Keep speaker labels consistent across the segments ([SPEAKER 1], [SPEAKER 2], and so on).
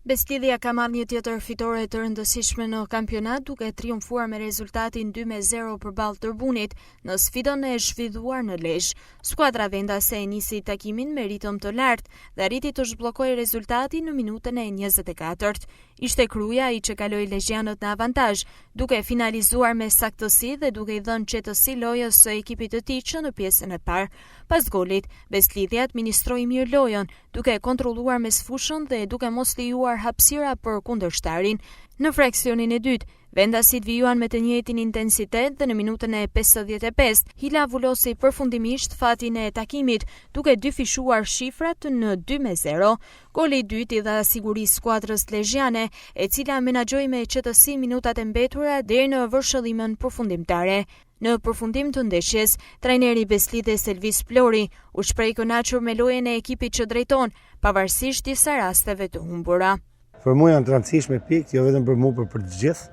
[SPEAKER 1] Bestlidhja ka marrë një tjetër fitore të rëndësishme në kampionat duke triumfuar me rezultatin 2-0 përballë Tërbunit në sfidën e zhvilluar në Lezhë. Skuadra vendase e nisi takimin me ritëm të lartë dhe arriti të zhbllokojë rezultatin në minutën e 24. Ishte Kruja ai që kaloi lezhjanët në avantazh, duke finalizuar me saktësi dhe duke i dhënë qetësi lojës së ekipit të tij që në pjesën e parë. Pas golit, Bestlidhja administroi mirë lojën, duke kontrolluar mes fushën dhe duke mos lejuar hapësira për kundërshtarin. Në fraksionin e dytë, vendasit vijuan me të njëjtin intensitet dhe në minutën e 55, Hila vullosi përfundimisht fatin e takimit, duke dyfishuar shifrat në 2-0. Goli i dytë i dha siguri skuadrës lezhjane, e cila menaxhoi me qetësi minutat e mbetura deri në vërshëllimën përfundimtare. Në përfundim të ndeshjes, trajneri i Bestlidhjes Elvis Plori u shpreh i kënaqur me lojën e ekipit që drejton, pavarësisht disa rasteve të humbura.
[SPEAKER 2] Për mua janë të rëndësishme pikë, jo vetëm për mua, por për të gjithë,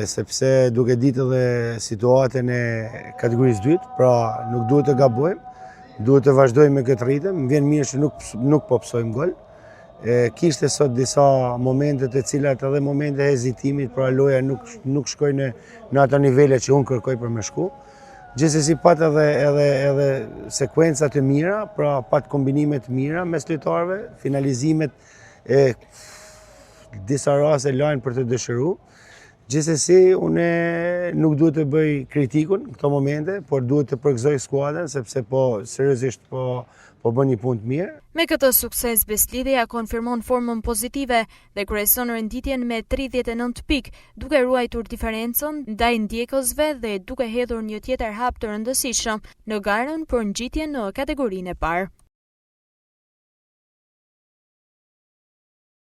[SPEAKER 2] sepse duke ditë edhe situatën e kategorisë dytë, pra nuk duhet të gabojmë, duhet të vazhdojmë me këtë ritëm. Më vjen mirë që nuk po psojmë gol. Kishte sot disa momente të cilat edhe momente hezitimit, pra loja nuk shkoi në ato nivele që unë kërkoj për me shku. Gjithsesi pat edhe sekuenca të mira, pra pat kombinime të mira mes lojtarëve, finalizimet e disa raste lajnë për të dëshiru. Gjithsesi, unë nuk duhet të bëj kritikun në këto momente, por duhet të përgëzoj skuadrën, sepse seriozisht po bën një punë të mirë.
[SPEAKER 1] Me këtë sukses, Bestlidhja konfirmon formën pozitive dhe kryeson renditjen me 39 pikë, duke ruajtur diferencën ndaj ndjekësve dhe duke hedhur një tjetër hap të rëndësishëm në garën për ngjitjen në kategorinë e parë.